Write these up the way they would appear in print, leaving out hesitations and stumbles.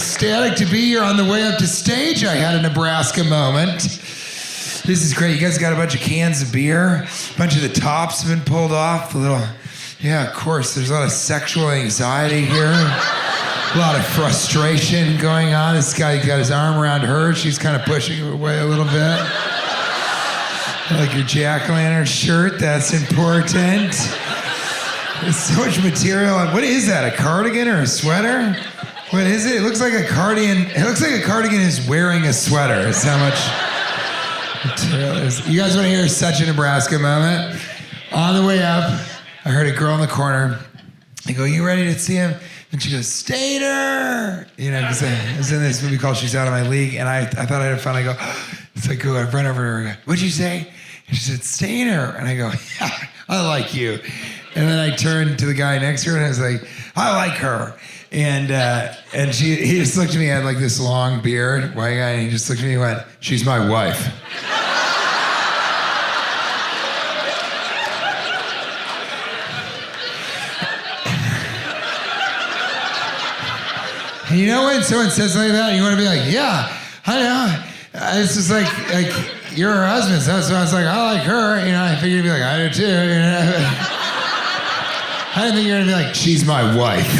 ecstatic to be here. On the way up to stage, I had a Nebraska moment. This is great. You guys got a bunch of cans of beer. A bunch of the tops have been pulled off. Yeah, of course. There's a lot of sexual anxiety here. A lot of frustration going on. This guy got his arm around her. She's kind of pushing him away a little bit. I like your jack-o'-lantern shirt. That's important. There's so much material. What is that, a cardigan or a sweater? What is it? It looks like a cardigan. It looks like a cardigan is wearing a sweater. That's how much material is. You guys want to hear such a Nebraska moment? On the way up, I heard a girl in the corner. I go, you ready to see him? And she goes, Stater! You know, because I was in this movie called She's Out of My League, and I thought I had fun. I go, I run over to her and I go, what'd you say? And she said, Stater. And I go, yeah, I like you. And then I turned to the guy next to her and I was like, I like her. And he just looked at me, I had like this long beard, white guy, and he just looked at me and went, she's my wife. And you know when someone says something like that, you want to be like, yeah, I know. It's just like you're her husband. So I was like, I like her. You know, I figured you'd be like, I do too. You know? I didn't think you were going to be like, she's my wife.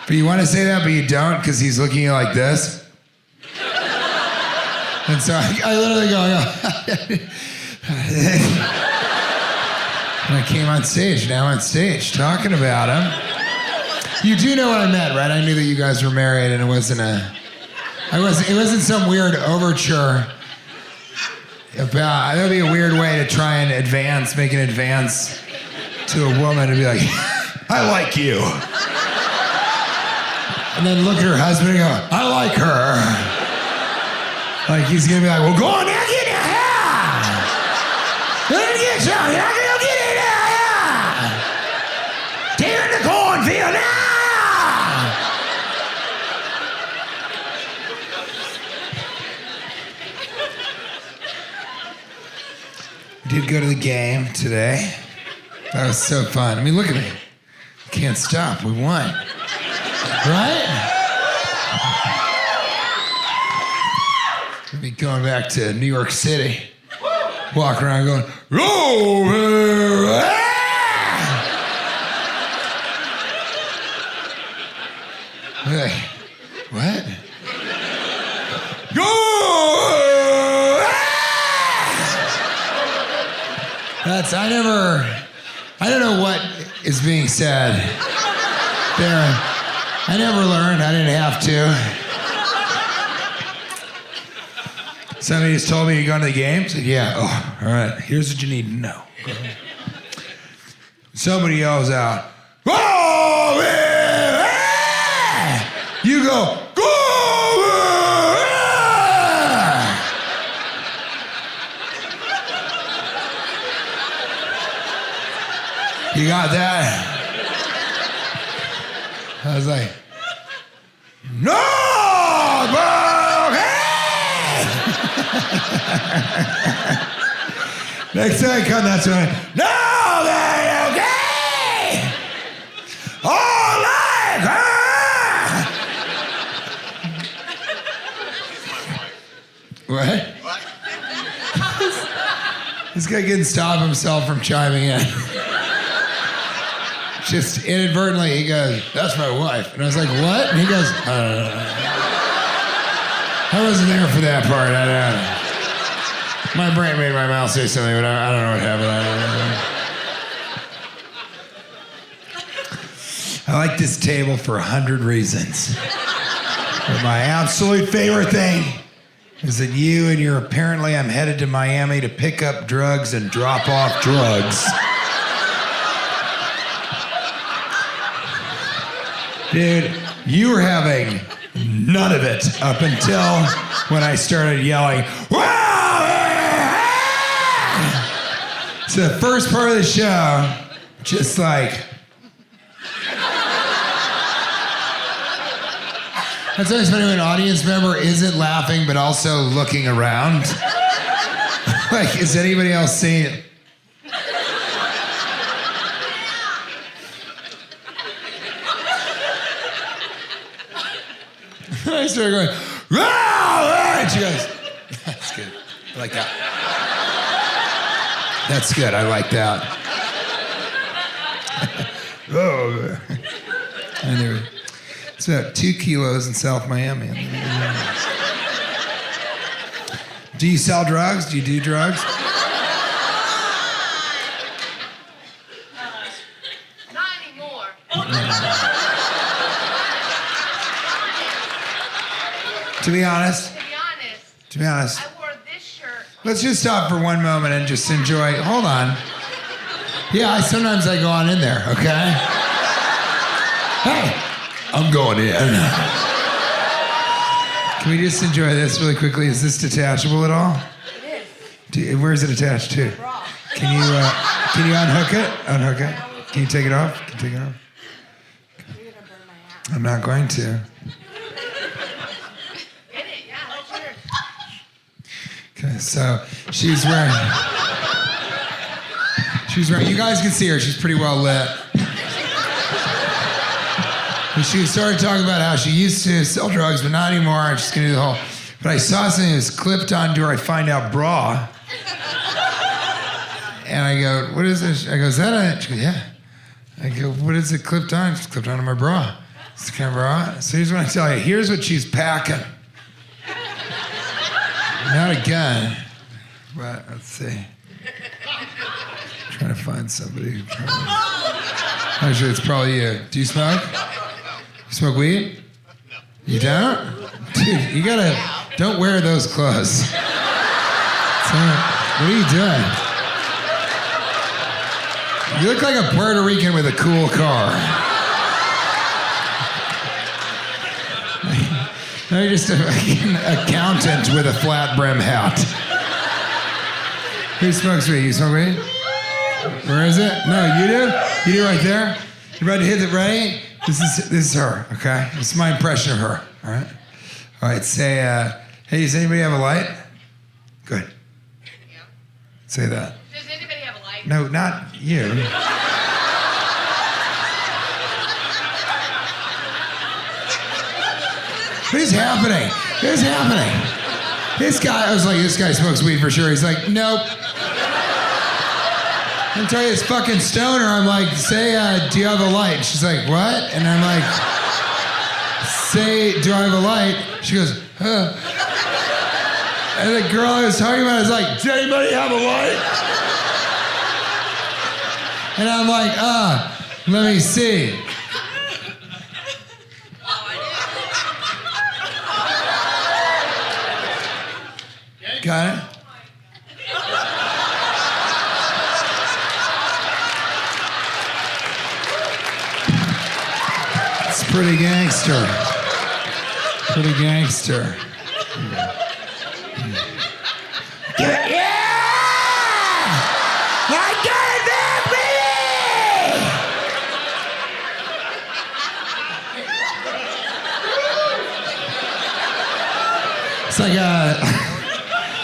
But you want to say that, but you don't because he's looking at you like this. And so I literally go. And I came on stage, now on stage, talking about him. You do know what I meant, right? I knew that you guys were married and it wasn't some weird overture about, that would be a weird way to try and make an advance to a woman and be like, I like you. And then look at her husband and go, I like her. Like he's gonna be like, well, go on now, get in here. Let me get some, you're not gonna get in here. Tear in the cornfield now. Did go to the game today. That was so fun. I mean, look at me. Can't stop. We won. Right? We'll be going back to New York City. Walk around going, Rover! Hey, what? Go! I don't know what is being said there. I never learned, I didn't have to. Somebody just told me to go to the game. I said, yeah, oh, all right, here's what you need to know. Somebody yells out, oh, yeah! You go, go! You got that? I was like, no, bro, hey! Next time I come, that's when no, they okay! All like her! What? This guy couldn't stop himself from chiming in. Just inadvertently, he goes, that's my wife. And I was like, what? And he goes, I wasn't there for that part. My brain made my mouth say something, but I don't know what happened. I like this table for 100 reasons. But my absolute favorite thing is that you and your apparently I'm headed to Miami to pick up drugs and drop off drugs. Dude, you were having none of it up until when I started yelling, so the first part of the show, just like, that's always funny when an audience member isn't laughing but also looking around. Like, is anybody else seeing it? I started going, "Rah!" And she goes, that's good. I like that. That's good. I like that. Oh. Anyway, it's about 2 kilos in South Miami. Do you sell drugs? Do you do drugs? Not anymore. To be honest, I wore this shirt. let's just stop for one moment and just enjoy. Hold on. Yeah, sometimes I go on in there, okay? Hey, I'm going in. Can we just enjoy this really quickly? Is this detachable at all? It is. Where is it attached to? Bra. Can you unhook it? Unhook it. Can you take it off? Can you take it off? You're gonna burn my ass. I'm not going to. Get it? Yeah, that's yours. Okay, so she's wearing. You guys can see her. She's pretty well lit. And she started talking about how she used to sell drugs, but not anymore. And she's gonna do the whole. But I saw something that was clipped onto her. I find out bra. And I go, what is this? I go, is that a? She goes, yeah. I go, what is it clipped on? It's clipped onto my bra. It's kind of bra. So here's what I tell you. Here's what she's packing. Not a gun, but let's see. Trying to find somebody. Actually, it's probably you. Do you smoke? You smoke weed? No. You don't? Dude, you gotta, don't wear those clothes. What are you doing? You look like a Puerto Rican with a cool car. No, you're just an accountant with a flat brim hat. Who smokes weed? You smoke weed? Where is it? No, you do? You do right there? You ready to hit it right? This is her, okay? This is my impression of her, all right? All right, say, hey, does anybody have a light? Good. Yeah. Say that. Does anybody have a light? No, not you. What is happening? What is happening? This guy, I was like, this guy smokes weed for sure. He's like, nope. I'm telling you, this fucking stoner. I'm like, say, do you have a light? She's like, what? And I'm like, say, do I have a light? She goes, huh. And the girl I was talking about is like, does anybody have a light? And I'm like, let me see. Got it? It's pretty gangster. Pretty gangster. Yeah! I got it back, baby! It's like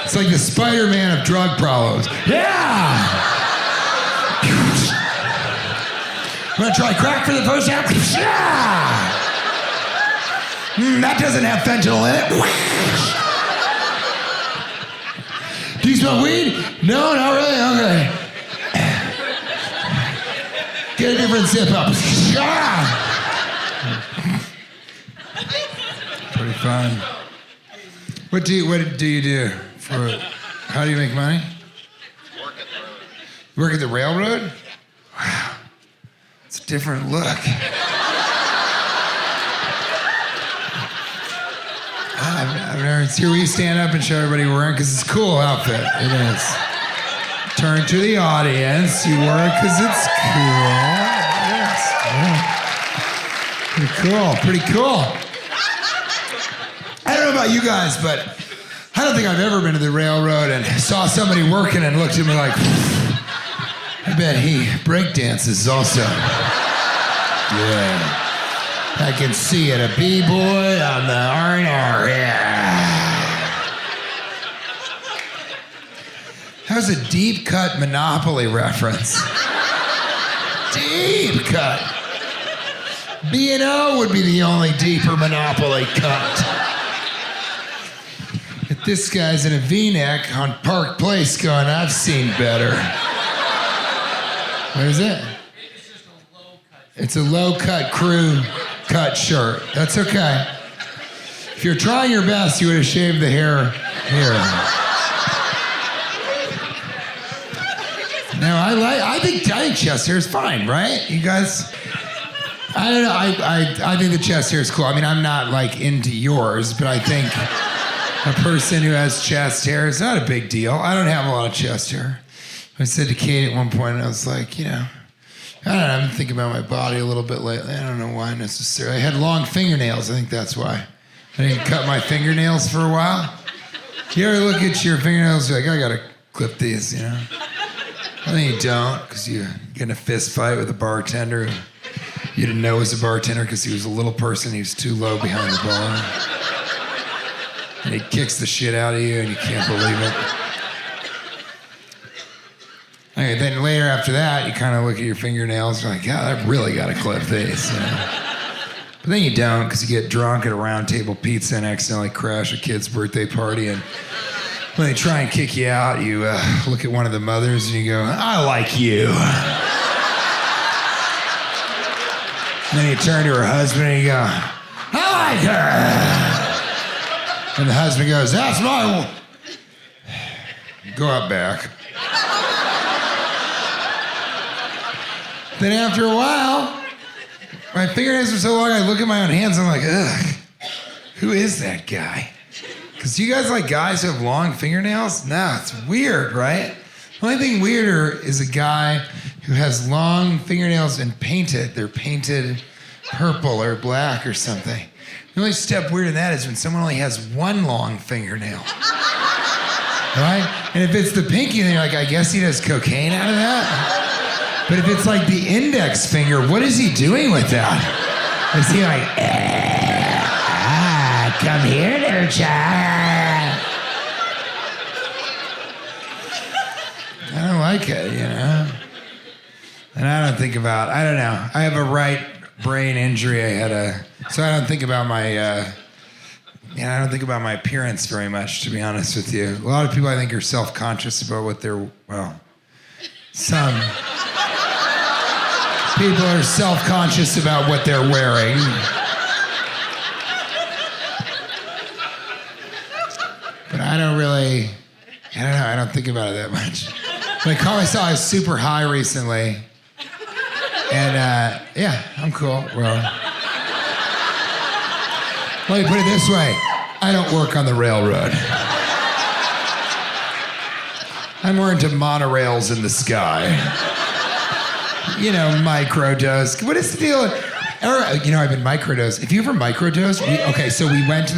it's like the Spider-Man of drug problems. Yeah! I'm gonna try crack for the first time. Yeah! That doesn't have fentanyl in it. Do you smoke weed? No, not really. Okay. Get a different zip up. Yeah! Pretty fun. What do you do? How do you make money? Work at the road. You work at the railroad? Wow. It's a different look. I've never seen where you stand up and show everybody you're wearing because it's a cool outfit. It is. Turn to the audience. You wear it because it's cool. Yes. Yeah. Pretty cool. Pretty cool. I don't know about you guys, but I don't think I've ever been to the railroad and saw somebody working and looked at me like, I bet he breakdances also. Yeah. I can see it, a B-boy on the R&R, yeah. That was a deep cut Monopoly reference. Deep cut. B&O would be the only deeper Monopoly cut. But this guy's in a V-neck on Park Place going, I've seen better. What is it? It's a low-cut crew cut shirt. That's okay. If you're trying your best, you would have shaved the hair here. No, I think chest hair is fine, right? You guys? I don't know. I think the chest hair is cool. I mean, I'm not like into yours, but I think a person who has chest hair is not a big deal. I don't have a lot of chest hair. I said to Kate at one point, I was like, I don't know, I've been thinking about my body a little bit lately. I don't know why necessarily. I had long fingernails. I think that's why. I didn't cut my fingernails for a while. You ever look at your fingernails, you're like, I gotta clip these, I think you don't, because you get in a fist fight with a bartender who you didn't know was a bartender because he was a little person. He was too low behind the bar. And he kicks the shit out of you and you can't believe it. Okay, then later after that, you kind of look at your fingernails and you're like, God, I really got to clip these. But then you don't, because you get drunk at a round table pizza and accidentally crash a kid's birthday party. And when they try and kick you out, you look at one of the mothers and you go, I like you. And then you turn to her husband and you go, I like her. And the husband goes, that's my... Go out back. Then after a while, my fingernails are so long, I look at my own hands and I'm like, ugh, who is that guy? Because you guys like guys who have long fingernails? No, it's weird, right? The only thing weirder is a guy who has long fingernails and painted. They're painted purple or black or something. The only step weirder than that is when someone only has one long fingernail. Right? And if it's the pinky, then you're like, I guess he does cocaine out of that? But if it's like the index finger, what is he doing with that? Is he like, come here, little child? I don't like it, And I don't think about, I don't know. I have a right brain injury. So I don't think about my, I don't think about my appearance very much, to be honest with you. A lot of people I think are self-conscious about what they're, some people are self-conscious about what they're wearing. But I don't really, I don't think about it that much. But I caught myself, I was super high recently. And I'm cool. Well, let me put it this way. I don't work on the railroad. I'm more into monorails in the sky. Microdose. What is the deal? I've been microdosed. Have you ever microdosed? So we went to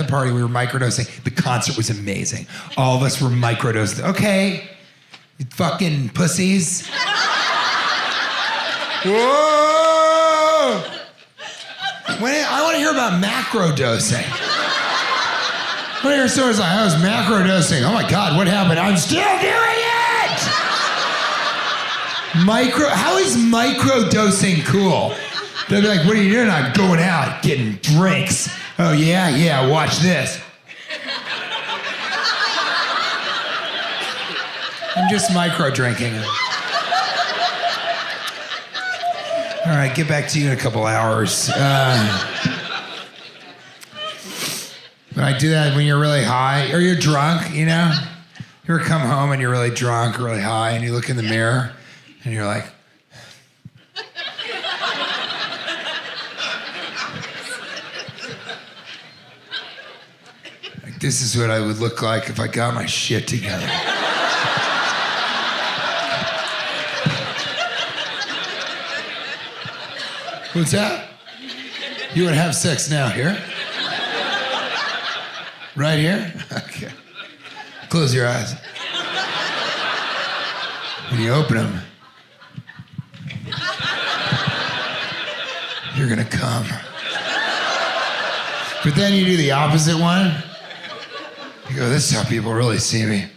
the party. We were microdosing. The concert was amazing. All of us were microdosed. Okay, you fucking pussies. Whoa! I want to hear about macrodosing. I want to hear stories like, I was macrodosing. Oh my God, what happened? I'm still doing it! How is microdosing cool? They'll be like, what are you doing? I'm going out, getting drinks. Oh yeah, watch this. I'm just micro drinking. All right, get back to you in a couple hours. But I do that when you're really high or you're drunk, You ever come home and you're really drunk, really high, and you look in the mirror and you're like, this is what I would look like if I got my shit together. What's that? You would have sex now, here? Right here? Okay. Close your eyes. When you open them, you're gonna come. But then you do the opposite one. You go, this is how people really see me.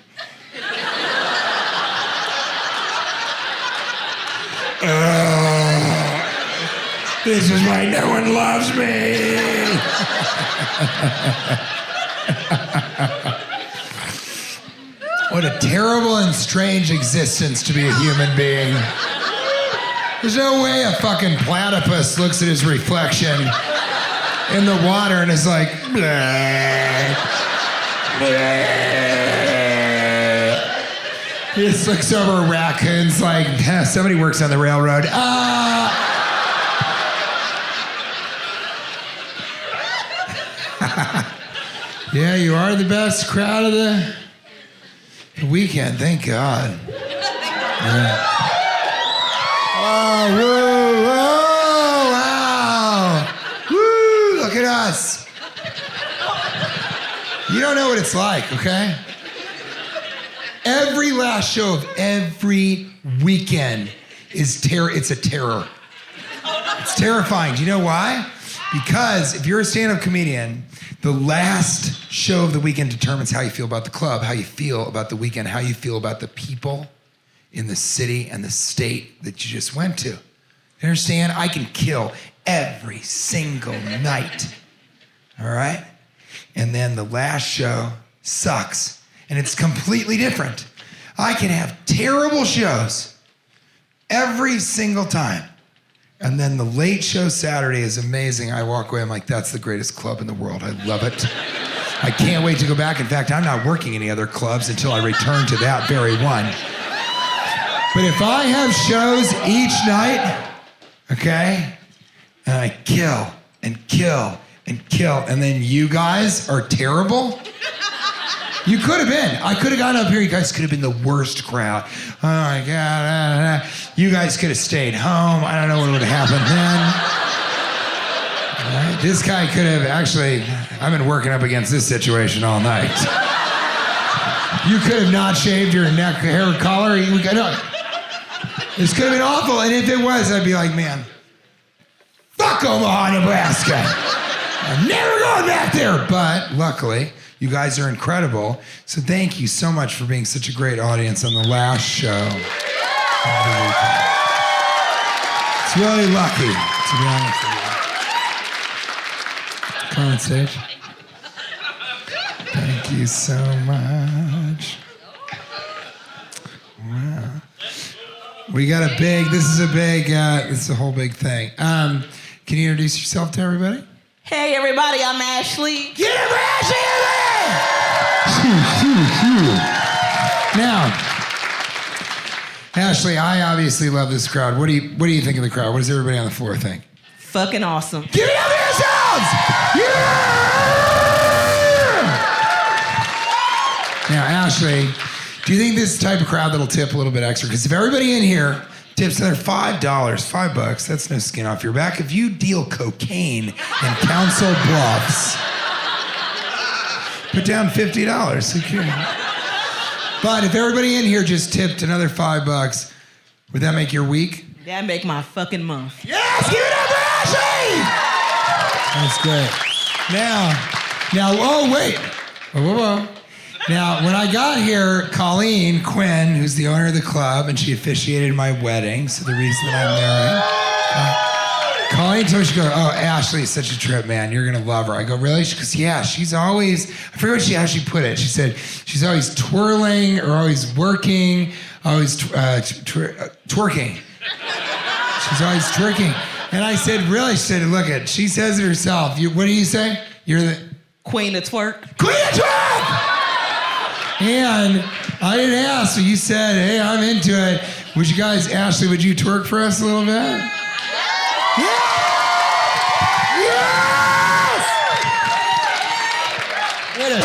This is why no one loves me. What a terrible and strange existence to be a human being. There's no way a fucking platypus looks at his reflection in the water and is like, bleh, bleh. He just looks over raccoons like, somebody works on the railroad. Yeah, you are the best crowd of the weekend, thank God. Yeah. Oh, whoa, whoa, wow. Woo, look at us. You don't know what it's like, okay? Every last show of every weekend is it's a terror. It's terrifying. Do you know why? Because if you're a stand-up comedian, the last show of the weekend determines how you feel about the club, how you feel about the weekend, how you feel about the people in the city and the state that you just went to. You understand? I can kill every single night, all right? And then the last show sucks, and it's completely different. I can have terrible shows every single time. And then the late show Saturday is amazing. I walk away, I'm like, that's the greatest club in the world. I love it. I can't wait to go back. In fact, I'm not working any other clubs until I return to that very one. But if I have shows each night, okay, and I kill and kill and kill, and then you guys are terrible, you could have been. I could have gotten up here. You guys could have been the worst crowd. Oh my God. You guys could have stayed home. I don't know what would have happened then. Right? This guy could have actually, I've been working up against this situation all night. You could have not shaved your neck hair collar. This could have been awful. And if it was, I'd be like, man, fuck Omaha, Nebraska. I'm never going back there. But luckily, you guys are incredible. So thank you so much for being such a great audience on the last show. It's really lucky, to be honest with you. Come on stage. Thank you so much. Wow. We got a big, this is a whole big thing. Can you introduce yourself to everybody? Hey everybody, I'm Ashley. Get it, Ashley, in there! Now, Ashley, I obviously love this crowd. What do you think of the crowd? What does everybody on the floor think? Fucking awesome. Give it up for yourselves! Yeah! Now, Ashley, do you think this is the type of crowd that'll tip a little bit extra? Because if everybody in here tips another $5, $5, that's no skin off your back. If you deal cocaine in Council Bluffs, put down $50. Okay. But if everybody in here just tipped another $5, would that make your week? That make my fucking month. Yes, give it up for Ashley! That's great. Now, oh wait. Whoa. Now, when I got here, Colleen Quinn, who's the owner of the club, and she officiated my wedding, so the reason that I'm married. Colleen told me, she goes, oh, Ashley's such a trip, man. You're going to love her. I go, really? She goes, yeah, she's always, I forget how she put it. She said, she's always twirling or always working, always twerking. She's always twerking. And I said, really? She said, look it, she says it herself. What do you say? You're the... Queen of twerk. Queen of twerk! And I didn't ask, so you said, hey, I'm into it. Would you guys, Ashley, would you twerk for us a little bit? Yeah! Yes! What a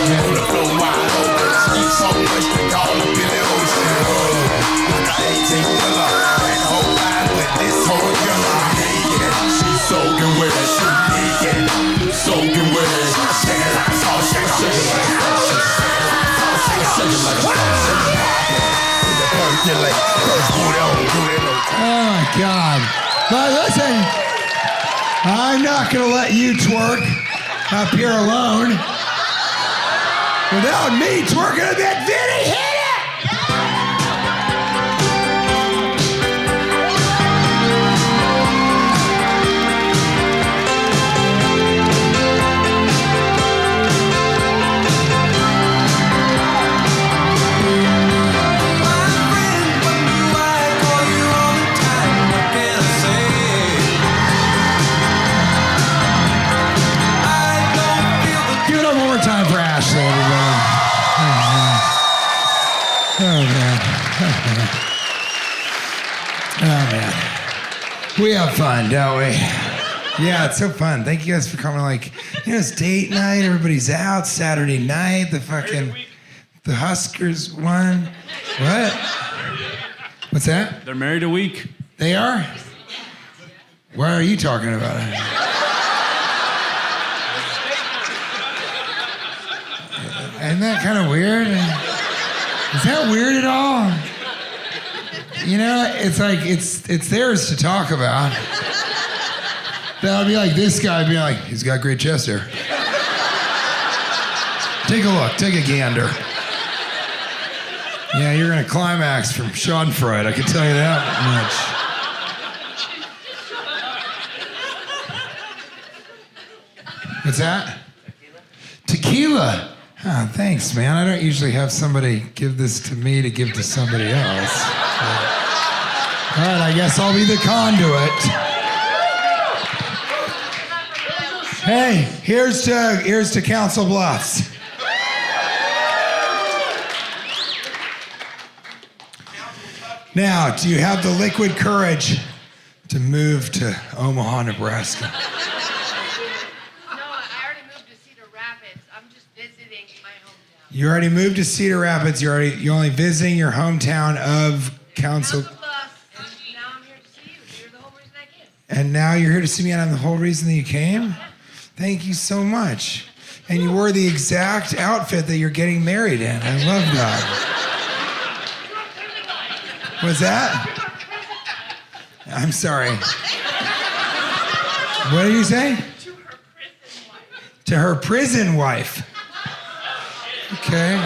Oh my God. But listen, I'm not gonna let you twerk up here alone. Without me twerking a bit, Vinny, hit it! man. We have fun, don't we? Yeah, it's so fun. Thank you guys for coming. Like, it's date night. Everybody's out. Saturday night. The Huskers won. What? What's that? They're married a week. They are? Why are you talking about it? Isn't that kind of weird? Is that weird at all? You know, it's like, it's theirs to talk about. That would be like this guy being like, he's got great chest hair. Take a look, take a gander. Yeah, you're gonna climax from Schadenfreude, I can tell you that much. What's that? Tequila. Oh, thanks, man. I don't usually have somebody give this to me to give to somebody else. All right, I guess I'll be the conduit. Hey, here's to Council Bluffs. Now, do you have the liquid courage to move to Omaha, Nebraska? No, I already moved to Cedar Rapids. I'm just visiting my hometown. You already moved to Cedar Rapids. You're only visiting your hometown of Council. Council Bluffs, and now I'm here to see you. You're the whole reason I came. And now you're here to see me, and I'm the whole reason that you came? Thank you so much. And you wore the exact outfit that you're getting married in. I love that. What's that? I'm sorry. What did you say? To her prison wife. Okay.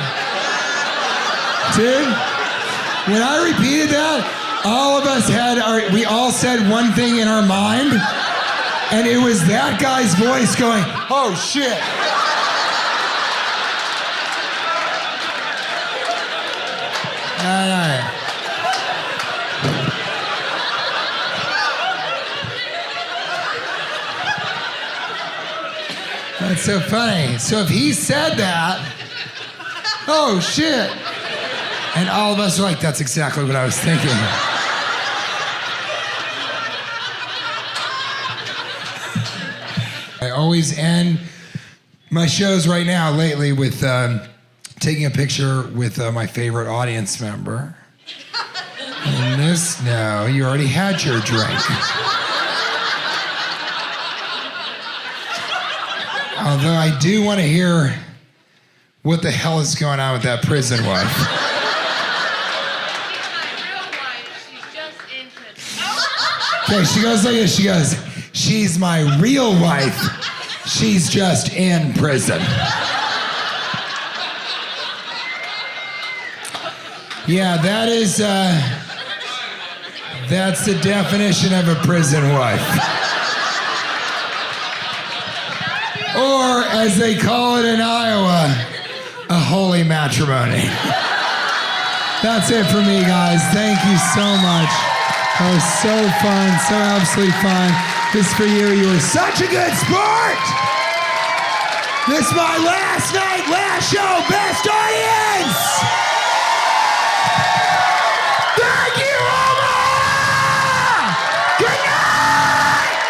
Dude, when I repeated that, all of us we all said one thing in our mind, and it was that guy's voice going, oh shit. All right. That's so funny. So if he said that, oh shit. And all of us are like, that's exactly what I was thinking. I always end my shows right now lately with taking a picture with my favorite audience member. And this, no, you already had your drink. Although I do want to hear what the hell is going on with that prison wife. She's my real wife. She's just in prison. Okay, she goes like this. She goes, she's my real wife. She's just in prison. Yeah, that's the definition of a prison wife. Or, as they call it in Iowa, a holy matrimony. That's it for me, guys. Thank you so much. That was so fun, so absolutely fun. This is for you. You were such a good sport. This is my last night, last show, best audience.